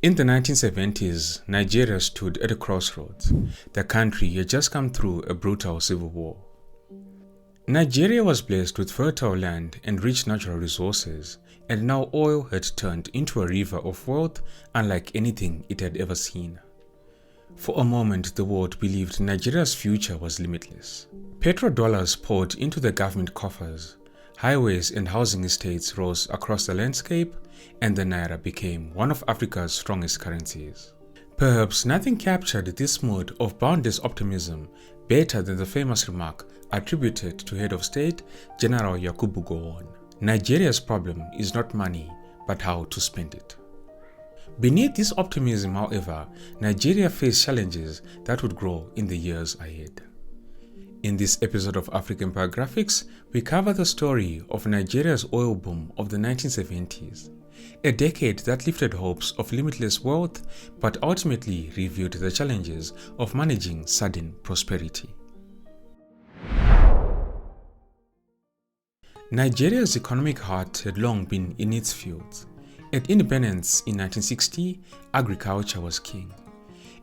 In the 1970s, Nigeria stood at a crossroads. The country had just come through a brutal civil war. Nigeria was blessed with fertile land and rich natural resources, and now oil had turned into a river of wealth unlike anything it had ever seen. For a moment, the world believed Nigeria's future was limitless. Petrodollars poured into the government coffers, highways and housing estates rose across the landscape, and the naira became one of Africa's strongest currencies. Perhaps nothing captured this mood of boundless optimism better than the famous remark attributed to head of state General Yakubu Gowon. Nigeria's problem is not money, but how to spend it. Beneath this optimism, however, Nigeria faced challenges that would grow in the years ahead. In this episode of African Biographics, we cover the story of Nigeria's oil boom of the 1970s, a decade that lifted hopes of limitless wealth but ultimately revealed the challenges of managing sudden prosperity. Nigeria's economic heart had long been in its fields. At independence in 1960, agriculture was king.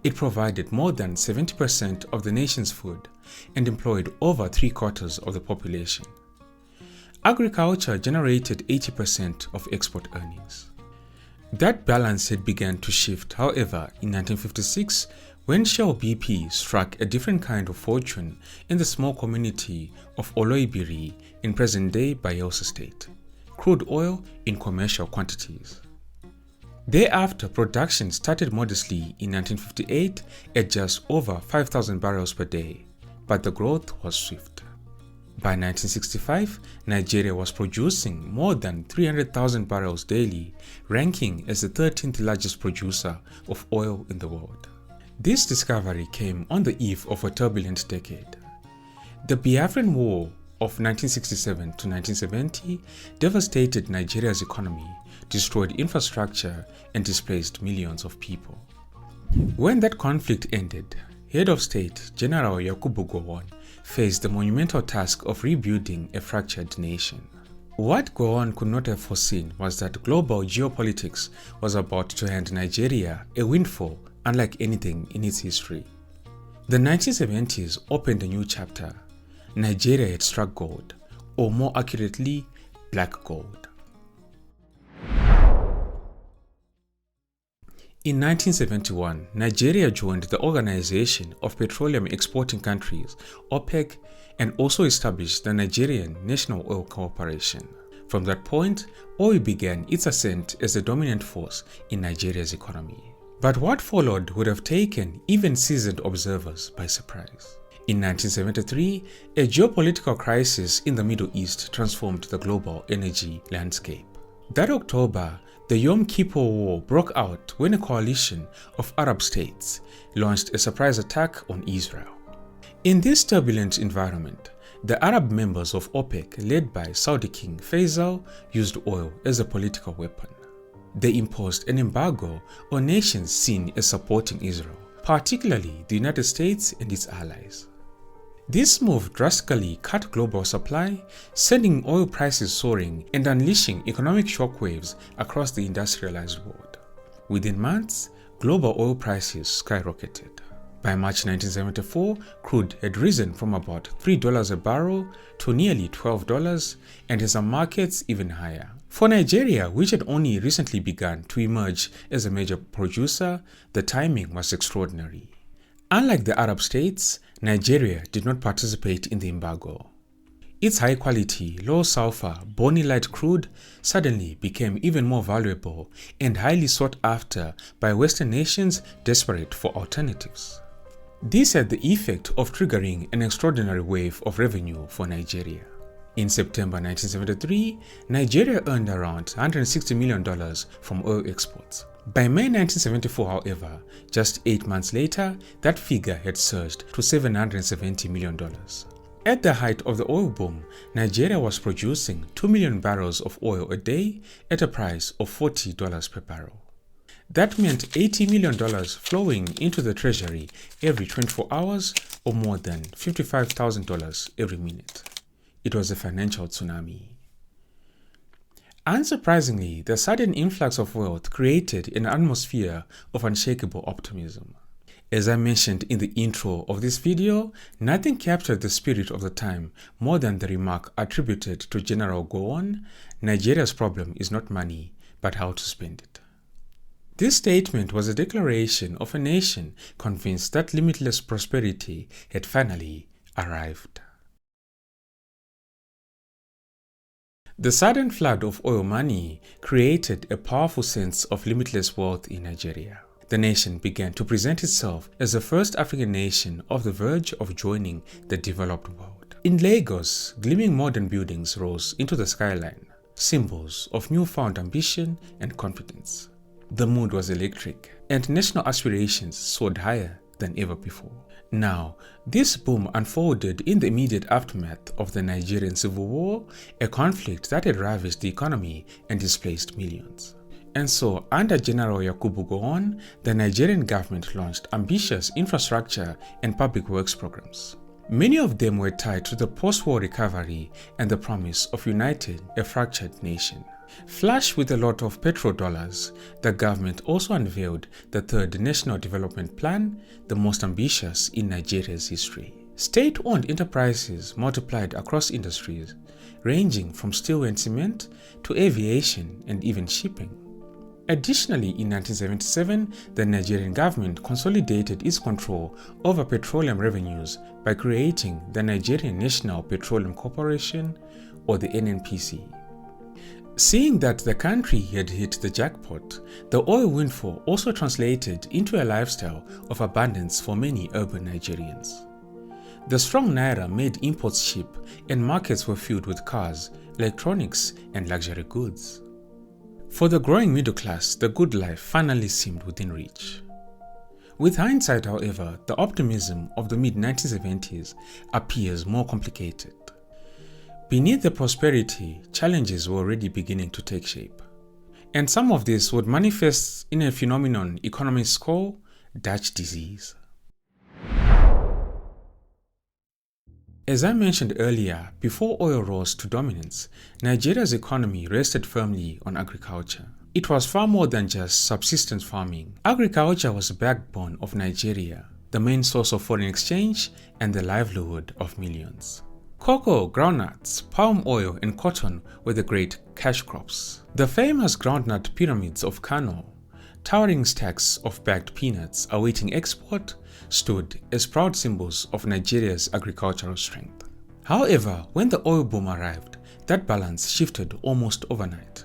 It provided more than 70% of the nation's food and employed over 3/4 of the population. Agriculture generated 80% of export earnings. That balance had begun to shift, however, in 1956 when Shell BP struck a different kind of fortune in the small community of Oloibiri in present-day Bayelsa State, crude oil in commercial quantities. Thereafter, production started modestly in 1958 at just over 5,000 barrels per day, but the growth was swift. By 1965, Nigeria was producing more than 300,000 barrels daily, ranking as the 13th largest producer of oil in the world. This discovery came on the eve of a turbulent decade. The Biafran War of 1967 to 1970 devastated Nigeria's economy, destroyed infrastructure, and displaced millions of people. When that conflict ended, head of state General Yakubu Gowon faced the monumental task of rebuilding a fractured nation. What Gowon could not have foreseen was that global geopolitics was about to hand Nigeria a windfall unlike anything in its history. The 1970s opened a new chapter. Nigeria had struck gold, or more accurately, black gold. In 1971, Nigeria joined the Organization of Petroleum Exporting Countries, OPEC, and also established the Nigerian National Oil Corporation. From that point, oil began its ascent as the dominant force in Nigeria's economy. But what followed would have taken even seasoned observers by surprise. In 1973, a geopolitical crisis in the Middle East transformed the global energy landscape. That October, the Yom Kippur War broke out when a coalition of Arab states launched a surprise attack on Israel. In this turbulent environment, the Arab members of OPEC, led by Saudi King Faisal, used oil as a political weapon. They imposed an embargo on nations seen as supporting Israel, particularly the United States and its allies. This move drastically cut global supply, sending oil prices soaring and unleashing economic shockwaves across the industrialized world. Within months, global oil prices skyrocketed. By March 1974, crude had risen from about $3 a barrel to nearly $12, and in some markets even higher. For Nigeria, which had only recently begun to emerge as a major producer, the timing was extraordinary. Unlike the Arab states, Nigeria did not participate in the embargo. Its high-quality, low-sulfur, bony-light crude suddenly became even more valuable and highly sought after by Western nations desperate for alternatives. This had the effect of triggering an extraordinary wave of revenue for Nigeria. In September 1973, Nigeria earned around $160 million from oil exports. By May 1974, however, just 8 months later, that figure had surged to $770 million. At the height of the oil boom, Nigeria was producing 2 million barrels of oil a day at a price of $40 per barrel. That meant $80 million flowing into the treasury every 24 hours, or more than $55,000 every minute. It was a financial tsunami. Unsurprisingly, the sudden influx of wealth created an atmosphere of unshakable optimism. As I mentioned in the intro of this video, nothing captured the spirit of the time more than the remark attributed to General Gowon, "Nigeria's problem is not money, but how to spend it." This statement was a declaration of a nation convinced that limitless prosperity had finally arrived. The sudden flood of oil money created a powerful sense of limitless wealth in Nigeria. The nation began to present itself as the first African nation on the verge of joining the developed world. In Lagos, gleaming modern buildings rose into the skyline, symbols of newfound ambition and confidence. The mood was electric, and national aspirations soared higher than ever before. Now, this boom unfolded in the immediate aftermath of the Nigerian Civil War, a conflict that had ravaged the economy and displaced millions. And so, under General Yakubu Gowon, the Nigerian government launched ambitious infrastructure and public works programs. Many of them were tied to the post-war recovery and the promise of uniting a fractured nation. Flush with a lot of petrodollars, the government also unveiled the Third National Development Plan, the most ambitious in Nigeria's history. State-owned enterprises multiplied across industries, ranging from steel and cement to aviation and even shipping. Additionally, in 1977, the Nigerian government consolidated its control over petroleum revenues by creating the Nigerian National Petroleum Corporation, or the NNPC. Seeing that the country had hit the jackpot, the oil windfall also translated into a lifestyle of abundance for many urban Nigerians. The strong naira made imports cheap, and markets were filled with cars, electronics, and luxury goods. For the growing middle class, the good life finally seemed within reach. With hindsight, however, the optimism of the mid-1970s appears more complicated. Beneath the prosperity, challenges were already beginning to take shape. And some of this would manifest in a phenomenon economists call Dutch disease. As I mentioned earlier, before oil rose to dominance, Nigeria's economy rested firmly on agriculture. It was far more than just subsistence farming. Agriculture was the backbone of Nigeria, the main source of foreign exchange and the livelihood of millions. Cocoa, groundnuts, palm oil, and cotton were the great cash crops. The famous groundnut pyramids of Kano, towering stacks of bagged peanuts awaiting export, stood as proud symbols of Nigeria's agricultural strength. However, when the oil boom arrived, that balance shifted almost overnight.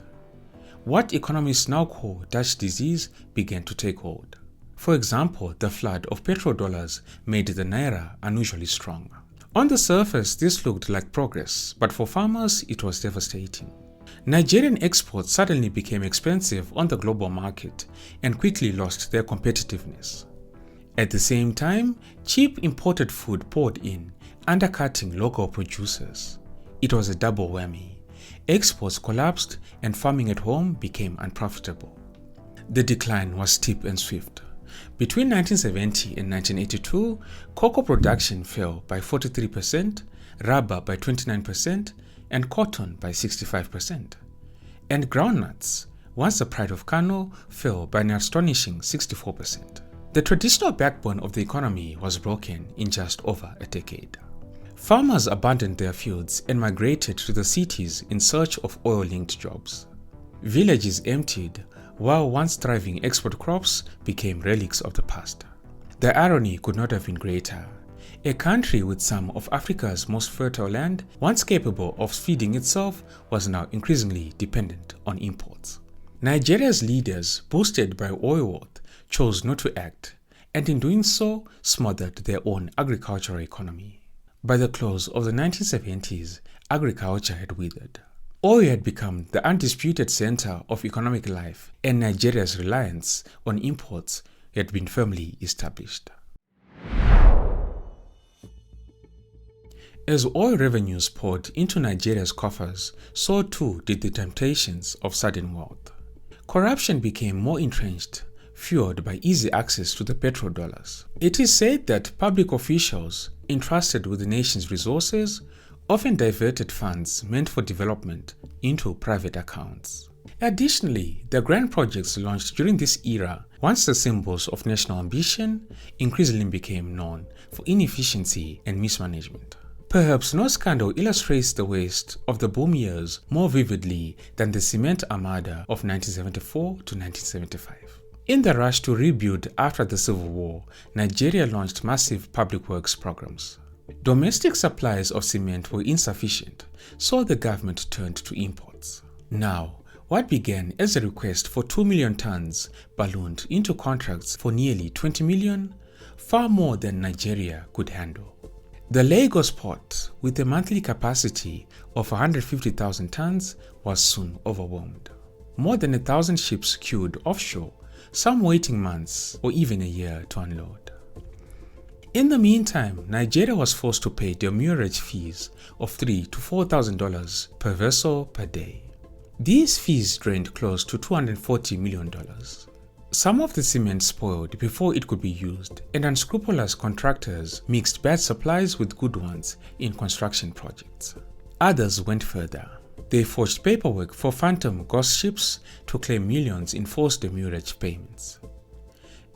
What economists now call Dutch disease began to take hold. For example, the flood of petrodollars made the naira unusually strong. On the surface, this looked like progress, but for farmers, it was devastating. Nigerian exports suddenly became expensive on the global market and quickly lost their competitiveness. At the same time, cheap imported food poured in, undercutting local producers. It was a double whammy. Exports collapsed and farming at home became unprofitable. The decline was steep and swift. Between 1970 and 1982, cocoa production fell by 43%, rubber by 29%, and cotton by 65%. And groundnuts, once the pride of Kano, fell by an astonishing 64%. The traditional backbone of the economy was broken in just over a decade. Farmers abandoned their fields and migrated to the cities in search of oil-linked jobs. Villages emptied, while once thriving export crops became relics of the past. The irony could not have been greater. A country with some of Africa's most fertile land, once capable of feeding itself, was now increasingly dependent on imports. Nigeria's leaders, boosted by oil wealth, chose not to act, and in doing so, smothered their own agricultural economy. By the close of the 1970s, agriculture had withered. Oil had become the undisputed center of economic life, and Nigeria's reliance on imports had been firmly established. As oil revenues poured into Nigeria's coffers, so too did the temptations of sudden wealth. Corruption became more entrenched, fueled by easy access to the petrodollars. It is said that public officials entrusted with the nation's resources often diverted funds meant for development into private accounts. Additionally, the grand projects launched during this era, once the symbols of national ambition, increasingly became known for inefficiency and mismanagement. Perhaps no scandal illustrates the waste of the boom years more vividly than the cement armada of 1974 to 1975. In the rush to rebuild after the Civil War, Nigeria launched massive public works programs. Domestic supplies of cement were insufficient, so the government turned to imports. Now, what began as a request for 2 million tons ballooned into contracts for nearly 20 million, far more than Nigeria could handle. The Lagos port, with a monthly capacity of 150,000 tons, was soon overwhelmed. More than 1,000 ships queued offshore, some waiting months or even a year to unload. In the meantime, Nigeria was forced to pay demurrage fees of $3,000 to $4,000 per vessel per day. These fees drained close to $240 million. Some of the cement spoiled before it could be used, and unscrupulous contractors mixed bad supplies with good ones in construction projects. Others went further. They forged paperwork for phantom ghost ships to claim millions in forced demurrage payments.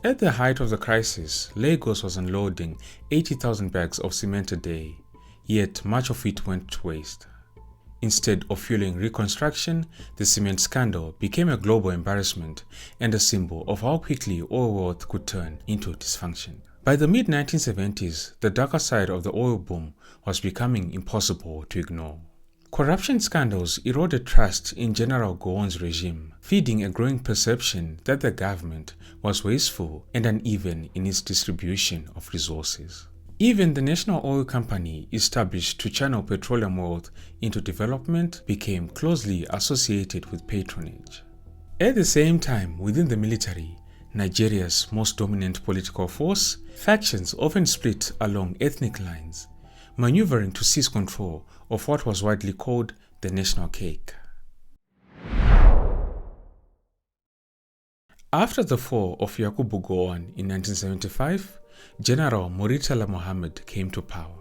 At the height of the crisis, Lagos was unloading 80,000 bags of cement a day, yet much of it went to waste. Instead of fueling reconstruction, the cement scandal became a global embarrassment and a symbol of how quickly oil wealth could turn into dysfunction. By the mid-1970s, the darker side of the oil boom was becoming impossible to ignore. Corruption scandals eroded trust in General Gowon's regime, feeding a growing perception that the government was wasteful and uneven in its distribution of resources. Even the National Oil Company, established to channel petroleum wealth into development, became closely associated with patronage. At the same time, within the military, Nigeria's most dominant political force, factions often split along ethnic lines, maneuvering to seize control of what was widely called the national cake. After the fall of Yakubu Gowon in 1975, General Murtala Mohammed came to power.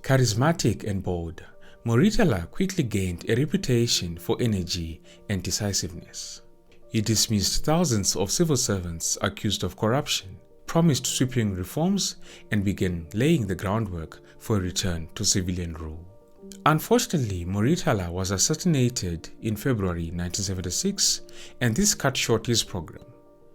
Charismatic and bold, Murtala quickly gained a reputation for energy and decisiveness. He dismissed thousands of civil servants accused of corruption, promised sweeping reforms, and began laying the groundwork for a return to civilian rule. Unfortunately, Murtala was assassinated in February 1976, and this cut short his program.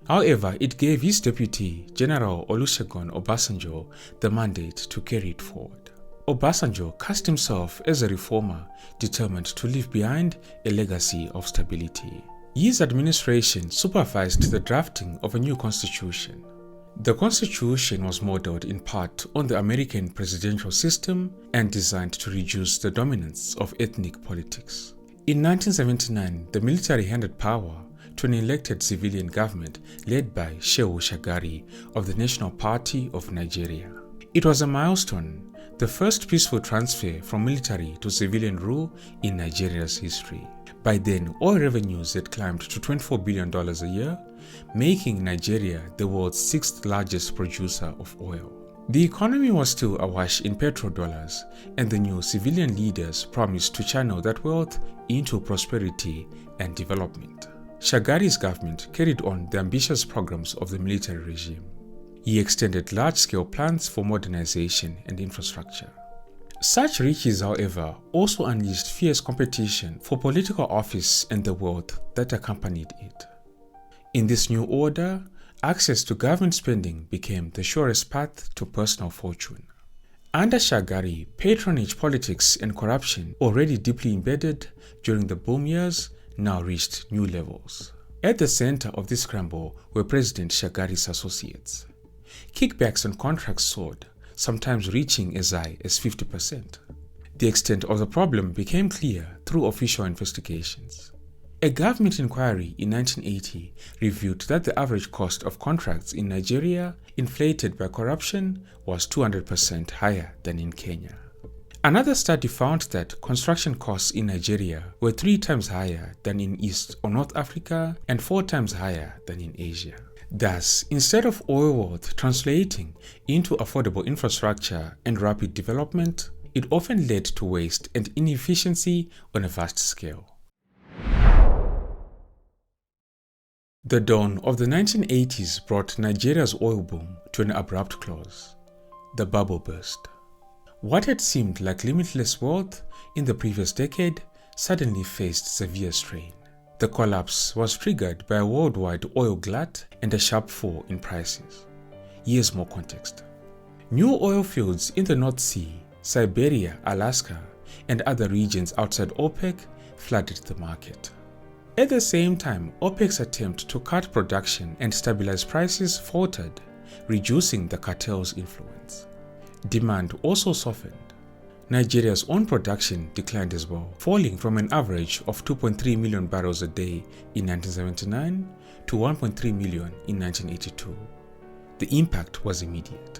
However, it gave his deputy, General Olusegun Obasanjo, the mandate to carry it forward. Obasanjo cast himself as a reformer, determined to leave behind a legacy of stability. His administration supervised the drafting of a new constitution. The constitution was modeled in part on the American presidential system and designed to reduce the dominance of ethnic politics. In 1979, the military handed power to an elected civilian government led by Shehu Shagari of the National Party of Nigeria. It was a milestone, the first peaceful transfer from military to civilian rule in Nigeria's history. By then, oil revenues had climbed to $24 billion a year, making Nigeria the world's sixth largest producer of oil. The economy was still awash in petrodollars, and the new civilian leaders promised to channel that wealth into prosperity and development. Shagari's government carried on the ambitious programs of the military regime. He extended large-scale plans for modernization and infrastructure. Such riches, however, also unleashed fierce competition for political office and the wealth that accompanied it. In this new order, access to government spending became the surest path to personal fortune. Under Shagari, patronage politics and corruption, already deeply embedded during the boom years, now reached new levels. At the center of this scramble were President Shagari's associates. Kickbacks and contracts soared, sometimes reaching as high as 50%. The extent of the problem became clear through official investigations. A government inquiry in 1980 revealed that the average cost of contracts in Nigeria, inflated by corruption, was 200% higher than in Kenya. Another study found that construction costs in Nigeria were 3 times higher than in East or North Africa and 4 times higher than in Asia. Thus, instead of oil wealth translating into affordable infrastructure and rapid development, it often led to waste and inefficiency on a vast scale. The dawn of the 1980s brought Nigeria's oil boom to an abrupt close. The bubble burst. What had seemed like limitless wealth in the previous decade suddenly faced severe strain. The collapse was triggered by a worldwide oil glut and a sharp fall in prices. Here's more context. New oil fields in the North Sea, Siberia, Alaska, and other regions outside OPEC flooded the market. At the same time, OPEC's attempt to cut production and stabilize prices faltered, reducing the cartel's influence. Demand also softened. Nigeria's own production declined as well, falling from an average of 2.3 million barrels a day in 1979 to 1.3 million in 1982. The impact was immediate.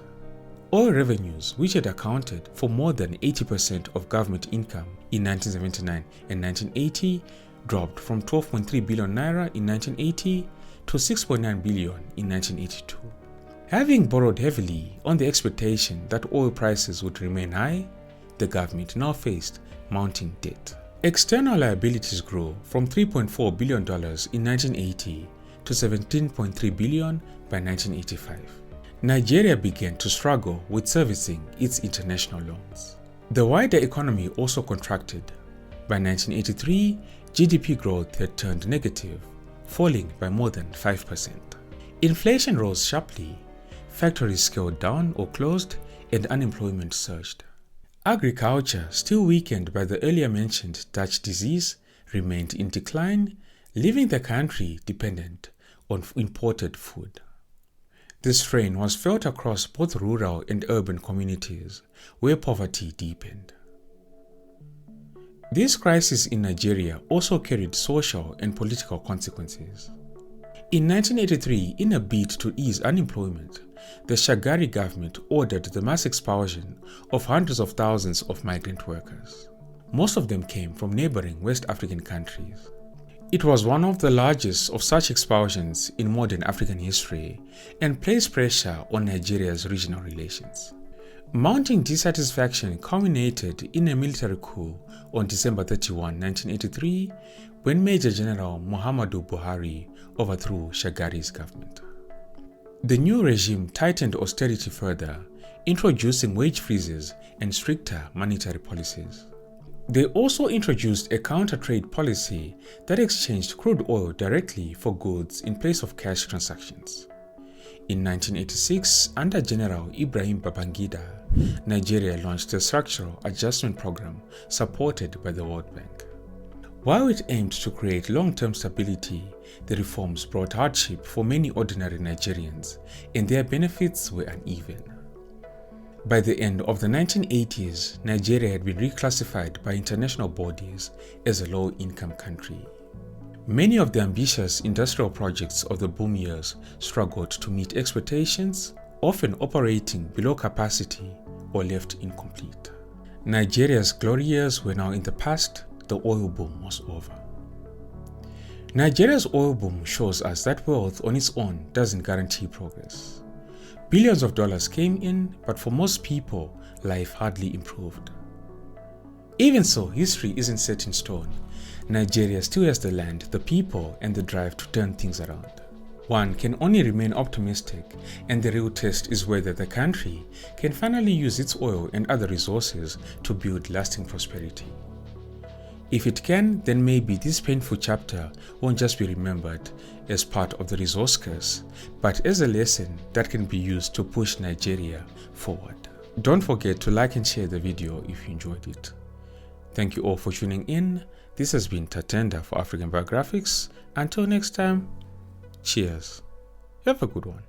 Oil revenues, which had accounted for more than 80% of government income in 1979 and 1980, dropped from 12.3 billion naira in 1980 to 6.9 billion in 1982. Having borrowed heavily on the expectation that oil prices would remain high, the government now faced mounting debt. External liabilities grew from $3.4 billion in 1980 to $17.3 billion by 1985. Nigeria began to struggle with servicing its international loans. The wider economy also contracted. By 1983, GDP growth had turned negative, falling by more than 5%. Inflation rose sharply, factories scaled down or closed, and unemployment surged. Agriculture, still weakened by the earlier mentioned Dutch disease, remained in decline, leaving the country dependent on imported food. This strain was felt across both rural and urban communities, where poverty deepened. This crisis in Nigeria also carried social and political consequences. In 1983, in a bid to ease unemployment, the Shagari government ordered the mass expulsion of hundreds of thousands of migrant workers. Most of them came from neighboring West African countries. It was one of the largest of such expulsions in modern African history and placed pressure on Nigeria's regional relations. Mounting dissatisfaction culminated in a military coup on December 31, 1983, when Major General Muhammadu Buhari overthrew Shagari's government. The new regime tightened austerity further, introducing wage freezes and stricter monetary policies. They also introduced a counter-trade policy that exchanged crude oil directly for goods in place of cash transactions. In 1986, under General Ibrahim Babangida, Nigeria launched a structural adjustment program supported by the World Bank. While it aimed to create long-term stability, the reforms brought hardship for many ordinary Nigerians, and their benefits were uneven. By the end of the 1980s, Nigeria had been reclassified by international bodies as a low-income country. Many of the ambitious industrial projects of the boom years struggled to meet expectations, often operating below capacity or left incomplete. Nigeria's glory years were now in the past. The oil boom was over. Nigeria's oil boom shows us that wealth on its own doesn't guarantee progress. Billions of dollars came in, but for most people, life hardly improved. Even so, history isn't set in stone. Nigeria still has the land, the people, and the drive to turn things around. One can only remain optimistic, and the real test is whether the country can finally use its oil and other resources to build lasting prosperity. If it can, then maybe this painful chapter won't just be remembered as part of the resource curse, but as a lesson that can be used to push Nigeria forward. Don't forget to like and share the video if you enjoyed it. Thank you all for tuning in. This has been Tatenda for African Biographics. Until next time, cheers. Have a good one.